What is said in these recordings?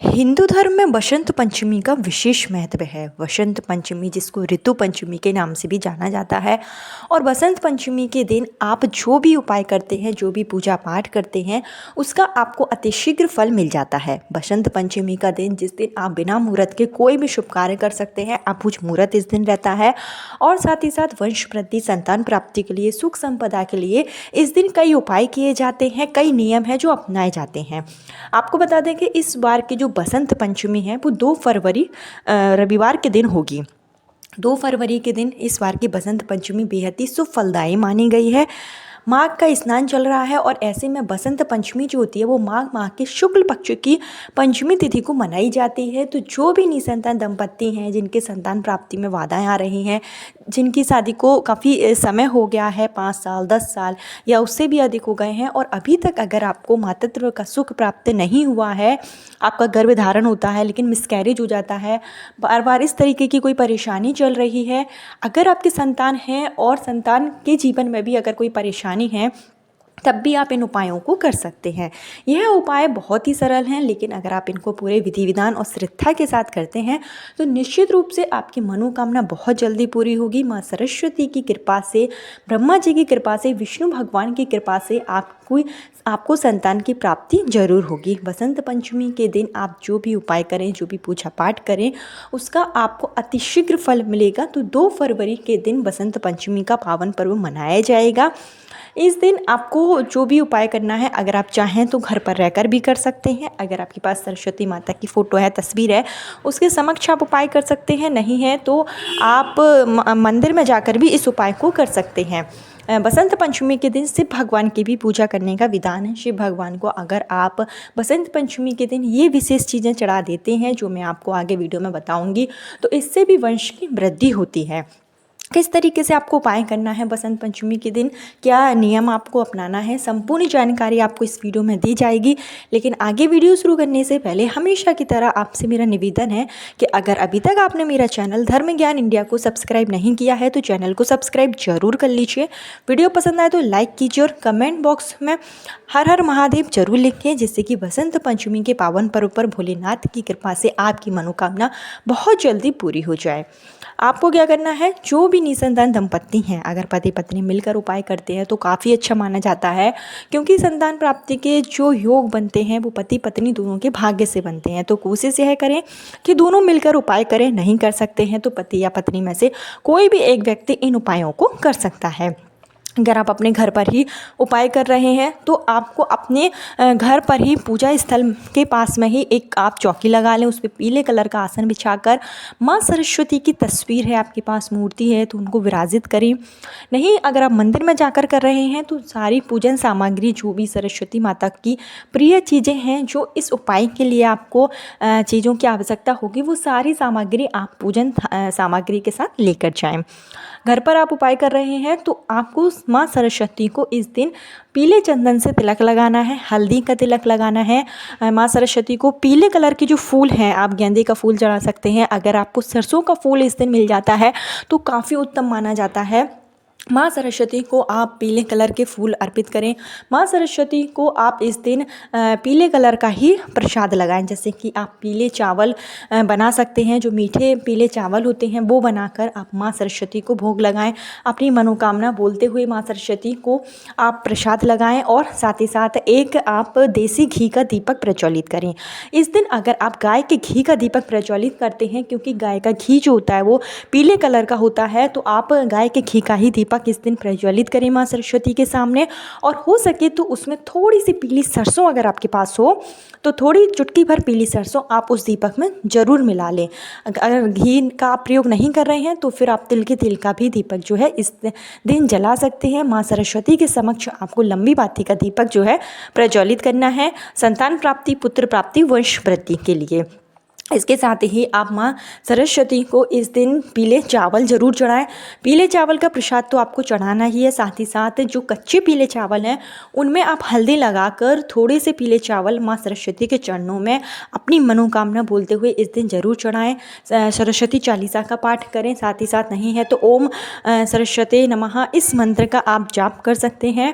हिंदू धर्म में बसंत पंचमी का विशेष महत्व है। बसंत पंचमी जिसको ऋतु पंचमी के नाम से भी जाना जाता है। और बसंत पंचमी के दिन आप जो भी उपाय करते हैं, जो भी पूजा पाठ करते हैं, उसका आपको अतिशीघ्र फल मिल जाता है। बसंत पंचमी का दिन जिस दिन आप बिना मुहूर्त के कोई भी शुभ कार्य कर सकते हैं, अबुझ मुहूर्त इस दिन रहता है। और साथ ही साथ वंश वृद्धि, संतान प्राप्ति के लिए, सुख संपदा के लिए इस दिन कई उपाय किए जाते हैं, कई नियम हैं जो अपनाए जाते हैं। आपको बता दें कि इस बार की जो बसंत पंचमी है वो 2 फरवरी रविवार के दिन होगी। 2 फरवरी के दिन इस बार की बसंत पंचमी बेहद ही शुभ फलदायी मानी गई है। माघ का स्नान चल रहा है और ऐसे में बसंत पंचमी जो होती है वो माघ माह के शुक्ल पक्ष की पंचमी तिथि को मनाई जाती है। तो जो भी निसंतान दंपत्ति हैं, जिनके संतान प्राप्ति में बाधाएं आ रही हैं, जिनकी शादी को काफ़ी समय हो गया है, 5 साल 10 साल या उससे भी अधिक हो गए हैं, और अभी तक अगर आपको मातृत्व का सुख प्राप्त नहीं हुआ है, आपका गर्भ धारण होता है लेकिन मिसकैरेज हो जाता है, बार बार इस तरीके की कोई परेशानी चल रही है, अगर आपके संतान हैं और संतान के जीवन में भी अगर कोई परेशानी है, तब भी आप इन उपायों को कर सकते हैं। यह उपाय बहुत ही सरल हैं, लेकिन अगर आप इनको पूरे विधि विधान और श्रद्धा के साथ करते हैं तो निश्चित रूप से आपकी मनोकामना बहुत जल्दी पूरी होगी। माँ सरस्वती की कृपा से, ब्रह्मा जी की कृपा से, विष्णु भगवान की कृपा से आपको संतान की प्राप्ति जरूर होगी। बसंत पंचमी के दिन आप जो भी उपाय करें, जो भी पूजा पाठ करें, उसका आपको अतिशीघ्र फल मिलेगा। तो 2 फरवरी के दिन बसंत पंचमी का पावन पर्व मनाया जाएगा। इस दिन आपको जो भी उपाय करना है, अगर आप चाहें तो घर पर रहकर भी कर सकते हैं। अगर आपके पास सरस्वती माता की फ़ोटो है, तस्वीर है, उसके समक्ष आप उपाय कर सकते हैं। नहीं है तो आप मंदिर में जाकर भी इस उपाय को कर सकते हैं। बसंत पंचमी के दिन शिव भगवान की भी पूजा करने का विधान है। शिव भगवान को अगर आप बसंत पंचमी के दिन ये विशेष चीज़ें चढ़ा देते हैं, जो मैं आपको आगे वीडियो में बताऊंगी, तो इससे भी वंश की वृद्धि होती है। किस तरीके से आपको उपाय करना है बसंत पंचमी के दिन, क्या नियम आपको अपनाना है, संपूर्ण जानकारी आपको इस वीडियो में दी जाएगी। लेकिन आगे वीडियो शुरू करने से पहले हमेशा की तरह आपसे मेरा निवेदन है कि अगर अभी तक आपने मेरा चैनल धर्म ज्ञान इंडिया को सब्सक्राइब नहीं किया है तो चैनल को सब्सक्राइब जरूर कर लीजिए। वीडियो पसंद आए तो लाइक कीजिए और कमेंट बॉक्स में हर हर महादेव जरूर लिखिए, जिससे कि बसंत पंचमी के पावन पर्व पर भोलेनाथ की कृपा से आपकी मनोकामना बहुत जल्दी पूरी हो जाए। आपको क्या करना है, जो भी निसंतान दंपत्ति हैं, अगर पति पत्नी मिलकर उपाय करते हैं तो काफ़ी अच्छा माना जाता है, क्योंकि संतान प्राप्ति के जो योग बनते हैं वो पति पत्नी दोनों के भाग्य से बनते हैं। तो कोशिश यह करें कि दोनों मिलकर उपाय करें। नहीं कर सकते हैं तो पति या पत्नी में से कोई भी एक व्यक्ति इन उपायों को कर सकता है। अगर आप अपने घर पर ही उपाय कर रहे हैं तो आपको अपने घर पर ही पूजा स्थल के पास में ही एक आप चौकी लगा लें, उस पर पीले कलर का आसन बिछाकर माँ सरस्वती की तस्वीर है, आपके पास मूर्ति है तो उनको विराजित करें। नहीं, अगर आप मंदिर में जाकर कर रहे हैं तो सारी पूजन सामग्री, जो भी सरस्वती माता की प्रिय चीज़ें हैं, जो इस उपाय के लिए आपको चीज़ों की आवश्यकता होगी, वो सारी सामग्री आप पूजन सामग्री के साथ लेकर जाएँ। घर पर आप उपाय कर रहे हैं तो आपको माँ सरस्वती को इस दिन पीले चंदन से तिलक लगाना है, हल्दी का तिलक लगाना है। माँ सरस्वती को पीले कलर के जो फूल हैं, आप गेंदे का फूल चढ़ा सकते हैं। अगर आपको सरसों का फूल इस दिन मिल जाता है तो काफ़ी उत्तम माना जाता है। माँ सरस्वती को आप पीले कलर के फूल अर्पित करें। माँ सरस्वती को आप इस दिन पीले कलर का ही प्रसाद लगाएं, जैसे कि आप पीले चावल बना सकते हैं, जो मीठे पीले चावल होते हैं वो बनाकर आप माँ सरस्वती को भोग लगाएं। अपनी मनोकामना बोलते हुए माँ सरस्वती को आप प्रसाद लगाएं और साथ ही साथ एक आप देसी घी का दीपक प्रज्वलित करें। इस दिन अगर आप गाय के घी का दीपक प्रज्वलित करते हैं, क्योंकि गाय का घी जो होता है वो पीले कलर का होता है, तो आप गाय के घी का ही दीपक इस दिन प्रज्वलित करें माँ सरस्वती के सामने। और हो सके तो उसमें थोड़ी सी पीली सरसों अगर आपके पास हो तो थोड़ी चुटकी भर पीली सरसों आप उस दीपक में ज़रूर मिला लें। अगर घी का आप प्रयोग नहीं कर रहे हैं तो फिर आप तिल के तेल का भी दीपक जो है इस दिन जला सकते हैं। माँ सरस्वती के समक्ष आपको लंबी बाती का दीपक जो है प्रज्वलित करना है, संतान प्राप्ति, पुत्र प्राप्ति, वंश वृद्धि के लिए। इसके साथ ही आप माँ सरस्वती को इस दिन पीले चावल ज़रूर चढ़ाएं। पीले चावल का प्रसाद तो आपको चढ़ाना ही है। साथ ही साथ जो कच्चे पीले चावल हैं उनमें आप हल्दी लगाकर थोड़े से पीले चावल माँ सरस्वती के चरणों में अपनी मनोकामना बोलते हुए इस दिन ज़रूर चढ़ाएं। सरस्वती चालीसा का पाठ करें। साथ ही साथ नहीं है तो ओम सरस्वती नमः इस मंत्र का आप जाप कर सकते हैं।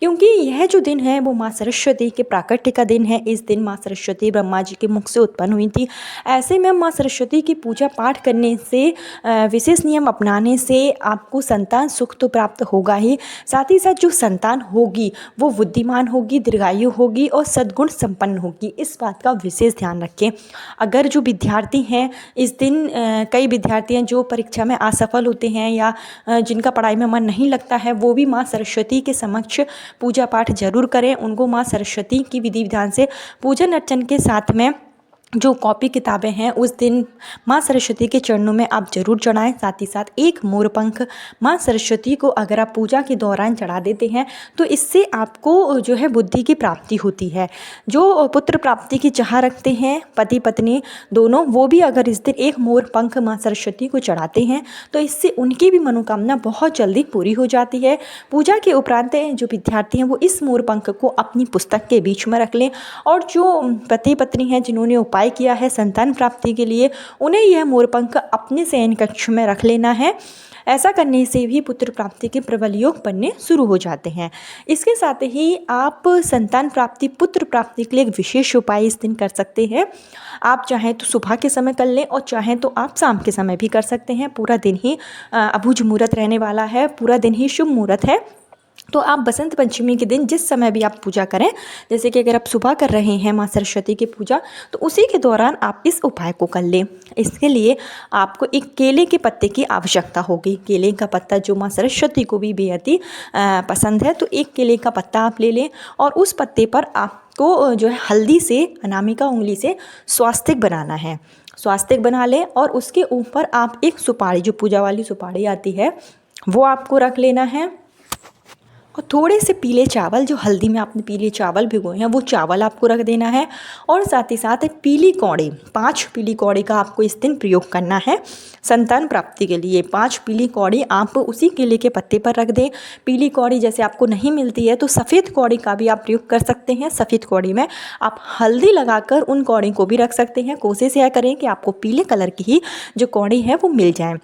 क्योंकि यह जो दिन है वो माँ सरस्वती के प्राकट्य का दिन है। इस दिन माँ सरस्वती ब्रह्मा जी के मुख से उत्पन्न हुई थी। ऐसे में माँ सरस्वती की पूजा पाठ करने से, विशेष नियम अपनाने से आपको संतान सुख तो प्राप्त होगा ही, साथ ही साथ जो संतान होगी वो बुद्धिमान होगी, दीर्घायु होगी और सद्गुण संपन्न होगी। इस बात का विशेष ध्यान रखें। अगर जो विद्यार्थी हैं इस दिन, कई विद्यार्थी हैं जो परीक्षा में असफल होते हैं या जिनका पढ़ाई में मन नहीं लगता है, वो भी माँ सरस्वती के समक्ष पूजा पाठ जरूर करें। उनको माँ सरस्वती की विधि विधान से पूजन अर्चन के साथ में जो कॉपी किताबें हैं उस दिन माँ सरस्वती के चरणों में आप जरूर चढ़ाएं। साथ ही साथ एक मोरपंख माँ सरस्वती को अगर आप पूजा के दौरान चढ़ा देते हैं तो इससे आपको जो है बुद्धि की प्राप्ति होती है। जो पुत्र प्राप्ति की चाह रखते हैं पति पत्नी दोनों, वो भी अगर इस दिन एक मोरपंख माँ सरस्वती को चढ़ाते हैं तो इससे उनकी भी मनोकामना बहुत जल्दी पूरी हो जाती है। पूजा के उपरांत जो विद्यार्थी हैं वो इस मोरपंख को अपनी पुस्तक के बीच में रख लें, और जो पति पत्नी हैं जिन्होंने उपाय किया है संतान प्राप्ति के लिए, उन्हें यह मोरपंख अपने शयन कक्ष में रख लेना है। ऐसा करने से भी पुत्र प्राप्ति के प्रबल योग बनने शुरू हो जाते हैं। इसके साथ ही आप संतान प्राप्ति, पुत्र प्राप्ति के लिए एक विशेष उपाय इस दिन कर सकते हैं। आप चाहें तो सुबह के समय कर लें और चाहें तो आप शाम के समय भी कर सकते हैं। पूरा दिन ही अभुज मुहूर्त रहने वाला है, पूरा दिन ही शुभ मुहूर्त है। तो आप बसंत पंचमी के दिन जिस समय भी आप पूजा करें, जैसे कि अगर आप सुबह कर रहे हैं माँ सरस्वती की पूजा, तो उसी के दौरान आप इस उपाय को कर लें। इसके लिए आपको एक केले के पत्ते की आवश्यकता होगी। केले का पत्ता जो माँ सरस्वती को भी बेहद ही पसंद है, तो एक केले का पत्ता आप ले लें और उस पत्ते पर आपको जो है हल्दी से, अनामिका उंगली से स्वास्तिक बनाना है। स्वास्तिक बना लें और उसके ऊपर आप एक सुपारी, जो पूजा वाली सुपारी आती है, वो आपको रख लेना है। और थोड़े से पीले चावल, जो हल्दी में आपने पीले चावल भिगोए हैं, वो चावल आपको रख देना है। और साथ ही साथ पीली कौड़ी, 5 पीली कौड़ी का आपको इस दिन प्रयोग करना है संतान प्राप्ति के लिए। 5 पीली कौड़ी आप उसी केले के पत्ते पर रख दें। पीली कौड़ी जैसे आपको नहीं मिलती है तो सफ़ेद कौड़ी का भी आप प्रयोग कर सकते हैं। सफ़ेद कौड़ी में आप हल्दी लगाकर उन कौड़ी को भी रख सकते हैं। कोशिश यह करें कि आपको पीले कलर की ही जो कौड़ी है वो मिल जाए।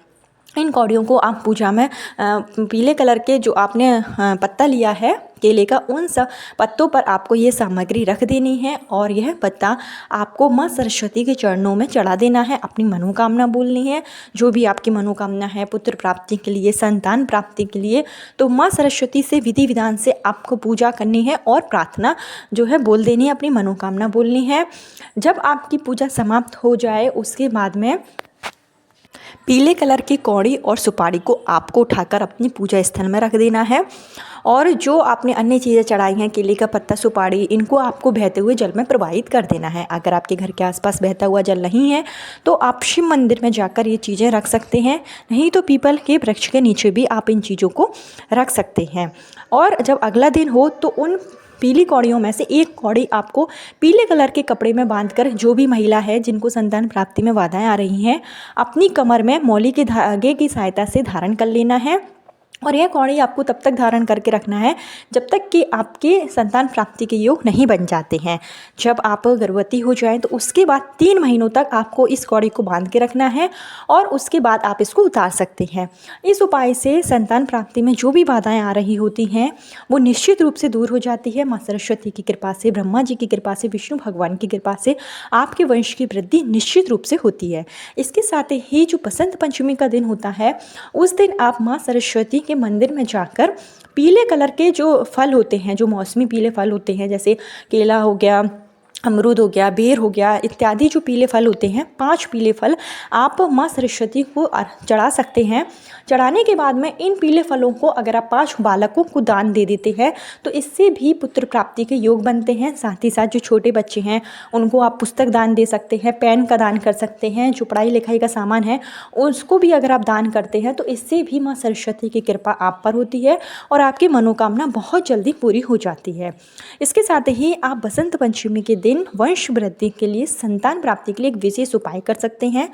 इन कौड़ियों को आप पूजा में पीले कलर के जो आपने पत्ता लिया है केले का, उन सब पत्तों पर आपको ये सामग्री रख देनी है और यह पत्ता आपको माँ सरस्वती के चरणों में चढ़ा देना है। अपनी मनोकामना बोलनी है, जो भी आपकी मनोकामना है पुत्र प्राप्ति के लिए, संतान प्राप्ति के लिए, तो माँ सरस्वती से विधि विधान से आपको पूजा करनी है और प्रार्थना जो है बोल देनी है, अपनी मनोकामना बोलनी है। जब आपकी पूजा समाप्त हो जाए उसके बाद में पीले कलर की कौड़ी और सुपारी को आपको उठाकर अपनी पूजा स्थल में रख देना है। और जो आपने अन्य चीज़ें चढ़ाई हैं, केले का पत्ता, सुपारी, इनको आपको बहते हुए जल में प्रवाहित कर देना है। अगर आपके घर के आसपास बहता हुआ जल नहीं है तो आप शिव मंदिर में जाकर ये चीज़ें रख सकते हैं, नहीं तो पीपल के वृक्ष के नीचे भी आप इन चीज़ों को रख सकते हैं। और जब अगला दिन हो तो उन पीली कौड़ियों में से एक कौड़ी आपको पीले कलर के कपड़े में बांधकर, जो भी महिला है जिनको संतान प्राप्ति में बाधाएं आ रही हैं, अपनी कमर में मौली के धागे की सहायता से धारण कर लेना है। और यह कौड़ी आपको तब तक धारण करके रखना है जब तक कि आपके संतान प्राप्ति के योग नहीं बन जाते हैं। जब आप गर्भवती हो जाएं तो उसके बाद 3 महीनों तक आपको इस कौड़ी को बांध के रखना है और उसके बाद आप इसको उतार सकते हैं। इस उपाय से संतान प्राप्ति में जो भी बाधाएं आ रही होती हैं वो निश्चित रूप से दूर हो जाती है। माँ सरस्वती की कृपा से, ब्रह्मा जी की कृपा से, विष्णु भगवान की कृपा से आपके वंश की वृद्धि निश्चित रूप से होती है। इसके साथ ही जो बसंत पंचमी का दिन होता है उस दिन आप माँ सरस्वती के मंदिर में जाकर पीले कलर के जो फल होते हैं, जो मौसमी पीले फल होते हैं, जैसे केला हो गया, अमरूद हो गया, बेर हो गया, इत्यादि जो पीले फल होते हैं, 5 पीले फल आप माँ सरस्वती को चढ़ा सकते हैं। चढ़ाने के बाद में इन पीले फलों को अगर आप 5 बालकों को दान दे देते हैं तो इससे भी पुत्र प्राप्ति के योग बनते हैं। साथ ही साथ जो छोटे बच्चे हैं उनको आप पुस्तक दान दे सकते हैं, पेन का दान कर सकते हैं, जो पढ़ाई लिखाई का सामान है उसको भी अगर आप दान करते हैं तो इससे भी माँ सरस्वती की कृपा आप पर होती है और आपकी मनोकामना बहुत जल्दी पूरी हो जाती है। इसके साथ ही आप बसंत पंचमी के दिन दिन वंश वृद्धि के लिए, संतान प्राप्ति के लिए एक विशेष उपाय कर सकते हैं।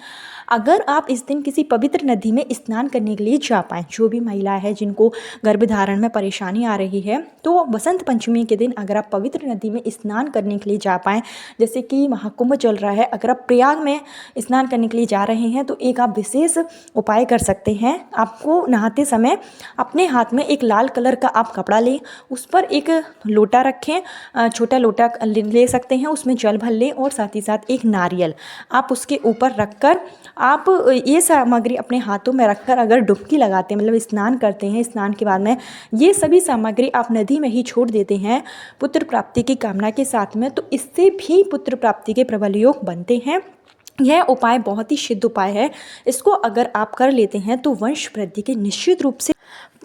अगर आप इस दिन किसी पवित्र नदी में स्नान करने के लिए जा पाएँ, जो भी महिला है जिनको गर्भधारण में परेशानी आ रही है, तो वसंत पंचमी के दिन अगर आप पवित्र नदी में स्नान करने के लिए जा पाएँ, जैसे कि महाकुंभ चल रहा है, अगर आप प्रयाग में स्नान करने के लिए जा रहे हैं तो एक आप विशेष उपाय कर सकते हैं। आपको नहाते समय अपने हाथ में एक लाल कलर का आप कपड़ा लें, उस पर एक लोटा रखें, छोटा लोटा ले सकते हैं, उसमें जल भर लें और साथ ही साथ एक नारियल आप उसके ऊपर रखकर आप ये सामग्री अपने हाथों में रखकर अगर डुबकी लगाते हैं, मतलब स्नान करते हैं, स्नान के बाद में ये सभी सामग्री आप नदी में ही छोड़ देते हैं पुत्र प्राप्ति की कामना के साथ में, तो इससे भी पुत्र प्राप्ति के प्रबल योग बनते हैं। यह उपाय बहुत ही सिद्ध उपाय है। इसको अगर आप कर लेते हैं तो वंश वृद्धि के निश्चित रूप से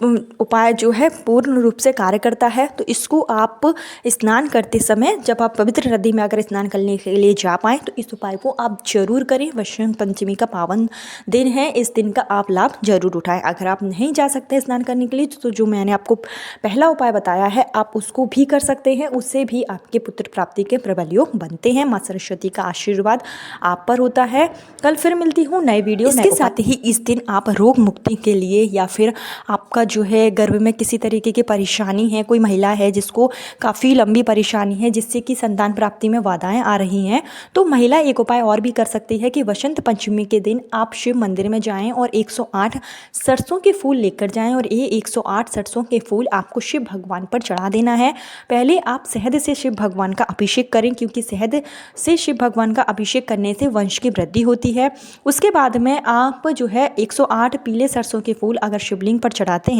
उपाय जो है पूर्ण रूप से कार्य करता है। तो इसको आप स्नान करते समय, जब आप पवित्र नदी में अगर स्नान करने के लिए जा पाएँ, तो इस उपाय को आप जरूर करें। वसंत पंचमी का पावन दिन है, इस दिन का आप लाभ जरूर उठाएं। अगर आप नहीं जा सकते स्नान करने के लिए तो जो मैंने आपको पहला उपाय बताया है आप उसको भी कर सकते हैं, उससे भी आपके पुत्र प्राप्ति के प्रबल योग बनते हैं। माँ सरस्वती का आशीर्वाद आप पर होता है। कल फिर मिलती हूँ नए वीडियो। इसके साथ ही इस दिन आप रोग मुक्ति के लिए या फिर आपका जो है गर्भ में किसी तरीके की परेशानी है, कोई महिला है जिसको काफ़ी लंबी परेशानी है जिससे कि संतान प्राप्ति में बाधाएं आ रही हैं, तो महिला एक उपाय और भी कर सकती है कि वसंत पंचमी के दिन आप शिव मंदिर में जाएं और 108 सरसों के फूल लेकर जाएं और ये 108 सरसों के फूल आपको शिव भगवान पर चढ़ा देना है। पहले आप शहद से शिव भगवान का अभिषेक करें, क्योंकि शहद से शिव भगवान का अभिषेक करने से वंश की वृद्धि होती है। उसके बाद में आप जो है 108 पीले सरसों के फूल अगर शिवलिंग पर चढ़ाते हैं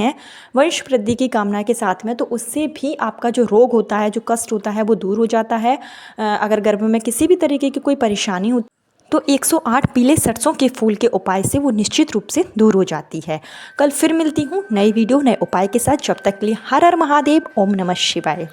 वंश वृद्धि की कामना के साथ में, तो उससे भी आपका जो रोग होता है, जो कष्ट होता है, वो दूर हो जाता है। अगर गर्भ में किसी भी तरीके की कोई परेशानी होती तो 108 पीले सरसों के फूल के उपाय से वो निश्चित रूप से दूर हो जाती है। कल फिर मिलती हूँ नई वीडियो नए उपाय के साथ। जब तक के लिए हर हर महादेव, ओम नमः शिवाय।